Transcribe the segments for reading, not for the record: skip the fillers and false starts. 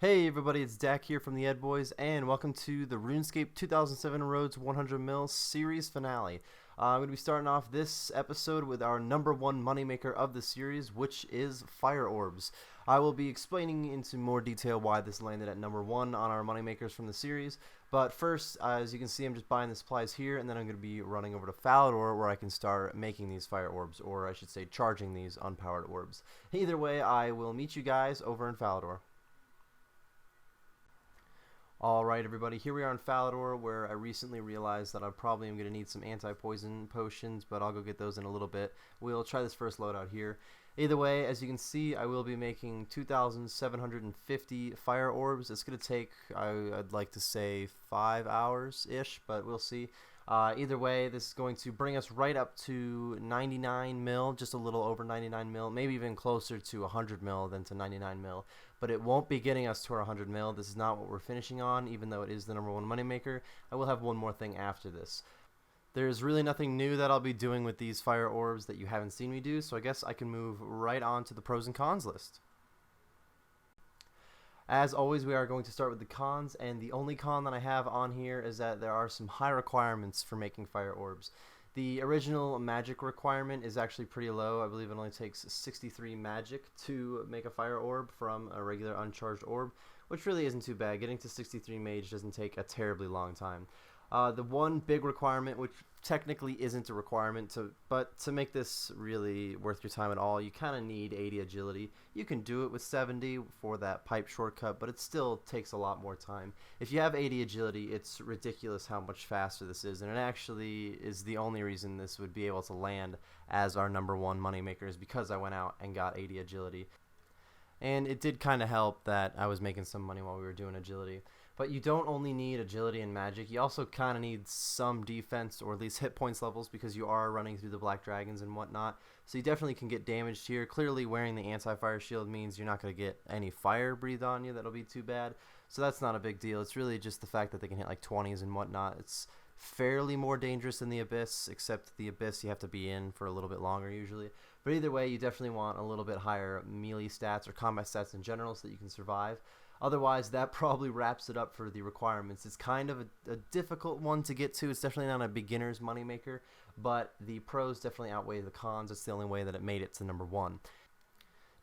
Hey everybody, it's Dak here from the Ed Boys, and welcome to the RuneScape 2007 Roads 100 Mil series finale. I'm going to be starting off this episode with our number one moneymaker of the series, which is Fire Orbs. I will be explaining into more detail why this landed at number one on our moneymakers from the series, but first, as you can see, I'm just buying the supplies here, and then I'm going to be running over to Falador where I can start making these Fire Orbs, or I should say charging these unpowered orbs. Either way, I will meet you guys over in Falador. Alright everybody, here we are in Falador, where I recently realized that I probably am going to need some anti-poison potions, but I'll go get those in a little bit. We'll try this first loadout here. Either way, as you can see, I will be making 2,750 fire orbs. It's going to take, I'd like to say, 5 hours-ish, but we'll see. Either way, this is going to bring us right up to 99 mil, just a little over 99 mil, maybe even closer to 100 mil than to 99 mil. But it won't be getting us to our 100 mil. This is not what we're finishing on, even though it is the number one moneymaker. I will have one more thing after this. There's really nothing new that I'll be doing with these fire orbs that you haven't seen me do, so I guess I can move right on to the pros and cons list. As always, we are going to start with the cons, and the only con that I have on here is that there are some high requirements for making fire orbs. The original magic requirement is actually pretty low. I believe it only takes 63 magic to make a fire orb from a regular uncharged orb, which really isn't too bad. Getting to 63 mage doesn't take a terribly long time. The one big requirement, which technically isn't a requirement, but to make this really worth your time at all, you kind of need 80 agility. You can do it with 70 for that pipe shortcut, but it still takes a lot more time. If you have 80 agility, it's ridiculous how much faster this is, and it actually is the only reason this would be able to land as our number one moneymaker is because I went out and got 80 agility. And it did kind of help that I was making some money while we were doing agility. But you don't only need agility and magic, you also kind of need some defense, or at least hit points levels, because you are running through the black dragons and whatnot. So you definitely can get damaged here. Clearly wearing the anti-fire shield means you're not going to get any fire breathed on you. That'll be too bad. So that's not a big deal. It's really just the fact that they can hit like 20s and whatnot. It's fairly more dangerous than the Abyss, except the Abyss you have to be in for a little bit longer usually. But either way, you definitely want a little bit higher melee stats or combat stats in general so that you can survive. Otherwise, that probably wraps it up for the requirements. It's kind of a difficult one to get to. It's definitely not a beginner's moneymaker, but the pros definitely outweigh the cons. It's the only way that it made it to number one.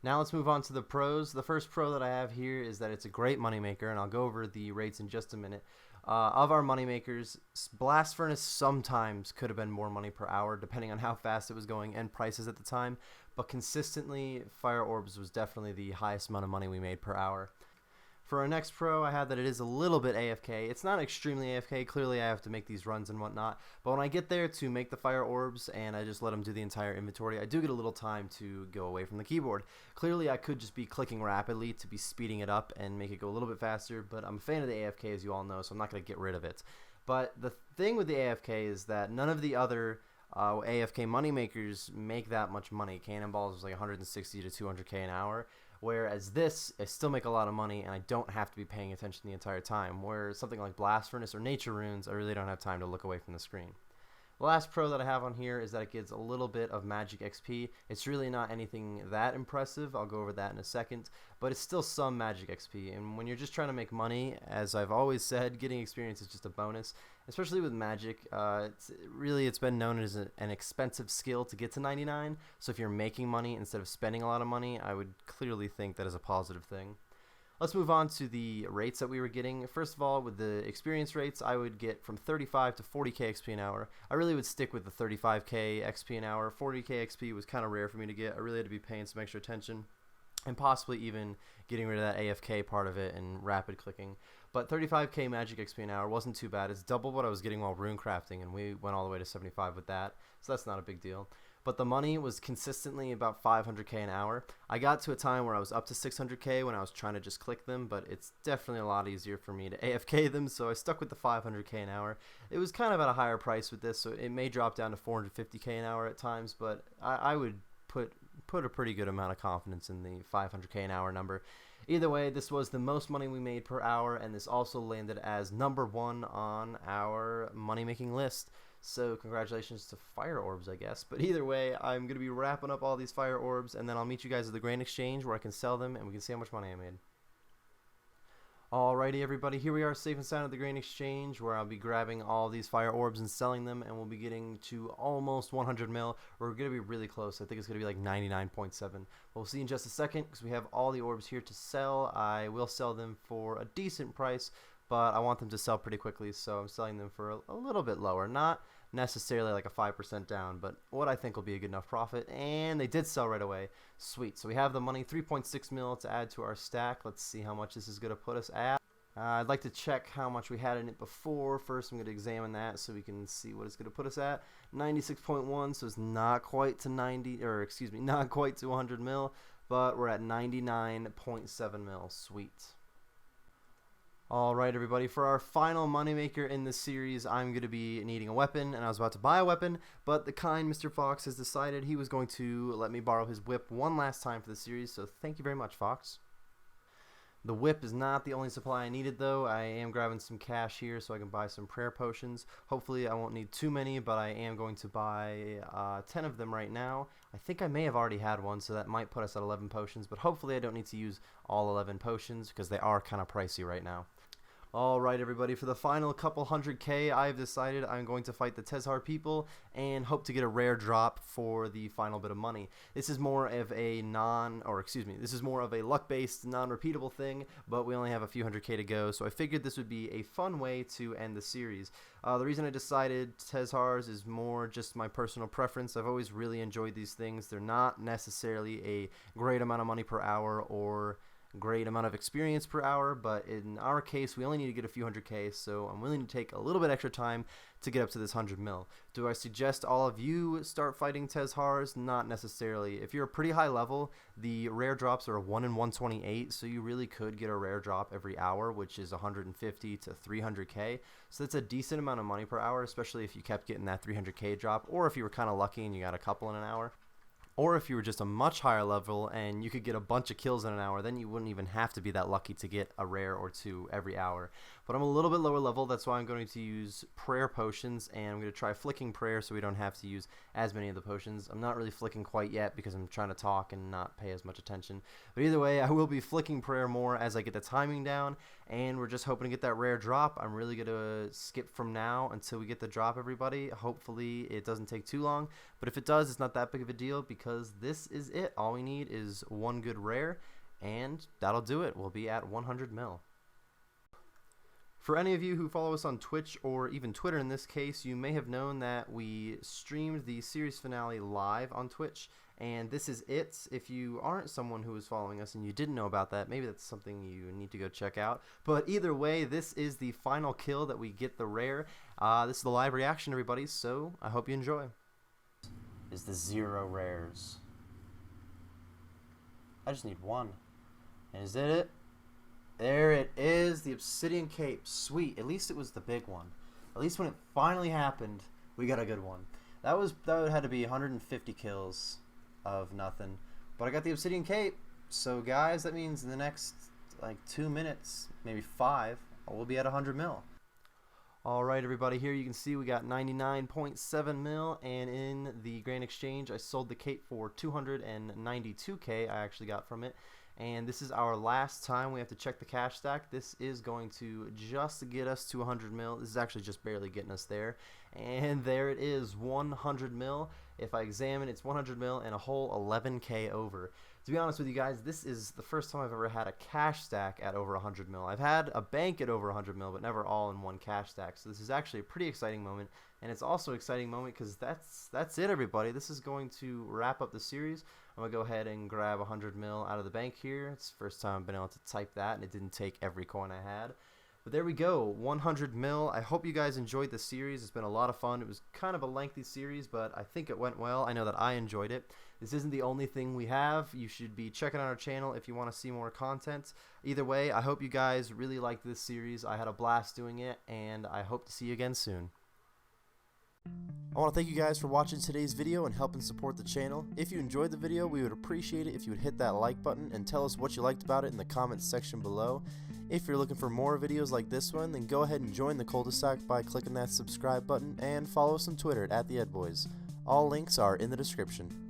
Now let's move on to the pros. The first pro that I have here is that it's a great moneymaker, and I'll go over the rates in just a minute. Of our moneymakers, Blast Furnace sometimes could have been more money per hour, depending on how fast it was going and prices at the time, but consistently, Fire Orbs was definitely the highest amount of money we made per hour. For our next pro, I have that it is a little bit AFK. It's not extremely AFK. Clearly, I have to make these runs and whatnot. But when I get there to make the fire orbs and I just let them do the entire inventory, I do get a little time to go away from the keyboard. Clearly, I could just be clicking rapidly to be speeding it up and make it go a little bit faster. But I'm a fan of the AFK, as you all know, so I'm not going to get rid of it. But the thing with the AFK is that none of the other AFK moneymakers make that much money. Cannonballs was like 160 to 200k an hour. Whereas this, I still make a lot of money, and I don't have to be paying attention the entire time. Where something like Blast Furnace or Nature Runes, I really don't have time to look away from the screen. The last pro that I have on here is that it gives a little bit of magic XP. It's really not anything that impressive. I'll go over that in a second. But it's still some magic XP. And when you're just trying to make money, as I've always said, getting experience is just a bonus. Especially with magic, it's been known as an expensive skill to get to 99. So if you're making money instead of spending a lot of money, I would clearly think that is a positive thing. Let's move on to the rates that we were getting. First of all, with the experience rates, I would get from 35 to 40k XP an hour. I really would stick with the 35k XP an hour. 40k XP was kind of rare for me to get. I really had to be paying some extra attention and possibly even getting rid of that AFK part of it and rapid clicking. But 35k magic XP an hour wasn't too bad. It's double what I was getting while rune crafting, and we went all the way to 75 with that, so that's not a big deal. But the money was consistently about 500k an hour. I got to a time where I was up to 600k when I was trying to just click them, but it's definitely a lot easier for me to AFK them, so I stuck with the 500k an hour. It was kind of at a higher price with this, so it may drop down to 450k an hour at times, but I would put a pretty good amount of confidence in the 500k an hour number. Either way, this was the most money we made per hour, and this also landed as number one on our money-making list. So congratulations to Fire Orbs, I guess. But either way, I'm going to be wrapping up all these Fire Orbs, and then I'll meet you guys at the Grand Exchange where I can sell them, and we can see how much money I made. Alrighty everybody, here we are safe and sound at the Grain Exchange, where I'll be grabbing all these fire orbs and selling them, and we'll be getting to almost 100 mil. We're going to be really close. I think it's going to be like 99.7. We'll see in just a second because we have all the orbs here to sell. I will sell them for a decent price, but I want them to sell pretty quickly, so I'm selling them for a little bit lower. Not necessarily like a 5% down, but what I think will be a good enough profit, and they did sell right away. Sweet. So we have the money, 3.6 mil to add to our stack. Let's see how much this is going to put us at. I'd like to check how much we had in it before. First, I'm going to examine that so we can see what it's going to put us at. 96.1, so it's not quite to 90, or excuse me, not quite to 100 mil, but we're at 99.7 mil. Sweet. Alright everybody, for our final moneymaker in this series, I'm going to be needing a weapon, and I was about to buy a weapon, but the kind Mr. Fox has decided he was going to let me borrow his whip one last time for the series, so thank you very much, Fox. The whip is not the only supply I needed though. I am grabbing some cash here so I can buy some prayer potions. Hopefully I won't need too many, but I am going to buy 10 of them right now. I think I may have already had one, so that might put us at 11 potions, but hopefully I don't need to use all 11 potions because they are kind of pricey right now. Alright everybody, for the final couple 100k, I've decided I'm going to fight the Tzar people and hope to get a rare drop for the final bit of money. This is more of a this is more of a luck-based, non-repeatable thing, but we only have a few 100k to go, so I figured this would be a fun way to end the series. The reason I decided Tzars is more just my personal preference. I've always really enjoyed these things. They're not necessarily a great amount of money per hour or great amount of experience per hour, but in our case we only need to get a few 100k, so I'm willing to take a little bit extra time to get up to this 100 mil. Do I suggest all of you start fighting Tzars? Not necessarily. If you're a pretty high level, the rare drops are 1 in 128, so you really could get a rare drop every hour, which is 150 to 300k, so that's a decent amount of money per hour, especially if you kept getting that 300k drop, or if you were kind of lucky and you got a couple in an hour. Or if you were just a much higher level and you could get a bunch of kills in an hour, then you wouldn't even have to be that lucky to get a rare or two every hour. But I'm a little bit lower level, that's why I'm going to use prayer potions, and I'm going to try flicking prayer so we don't have to use as many of the potions. I'm not really flicking quite yet because I'm trying to talk and not pay as much attention. But either way, I will be flicking prayer more as I get the timing down, and we're just hoping to get that rare drop. I'm really going to skip from now until we get the drop, everybody. Hopefully it doesn't take too long, but if it does, it's not that big of a deal because this is it. All we need is one good rare, and that'll do it. We'll be at 100 mil. For any of you who follow us on Twitch or even Twitter in this case, you may have known that we streamed the series finale live on Twitch, and this is it. If you aren't someone who is following us and you didn't know about that, maybe that's something you need to go check out. But either way, this is the final kill that we get the rare. This is the live reaction, everybody, so I hope you enjoy. Is the 0 rares. I just need one. And is that it? There it is, the Obsidian Cape. Sweet. At least it was the big one. At least when it finally happened, we got a good one. That had to be 150 kills of nothing. But I got the Obsidian Cape. So guys, that means in the next like 2 minutes, maybe 5, we'll be at 100 mil. Alright everybody, here you can see we got 99.7 mil, and in the Grain Exchange I sold the cape for 292k I actually got from it. And this is our last time we have to check the cash stack. This is going to just get us to 100 mil. This is actually just barely getting us there. And there it is, 100 mil. If I examine, it's 100 mil and a whole 11k over. To be honest with you guys, this is the first time I've ever had a cash stack at over 100 mil. I've had a bank at over 100 mil, but never all in one cash stack. So this is actually a pretty exciting moment. And it's also an exciting moment because that's it, everybody. This is going to wrap up the series. I'm going to go ahead and grab 100 mil out of the bank here. It's the first time I've been able to type that, and it didn't take every coin I had. But there we go, 100 mil. I hope you guys enjoyed the series. It's been a lot of fun. It was kind of a lengthy series, but I think it went well. I know that I enjoyed it. This isn't the only thing we have. You should be checking out our channel if you want to see more content. Either way, I hope you guys really liked this series. I had a blast doing it, and I hope to see you again soon. I want to thank you guys for watching today's video and helping support the channel. If you enjoyed the video, we would appreciate it if you would hit that like button and tell us what you liked about it in the comments section below. If you're looking for more videos like this one, then go ahead and join the cul-de-sac by clicking that subscribe button, and follow us on Twitter at @TheEdBoys. All links are in the description.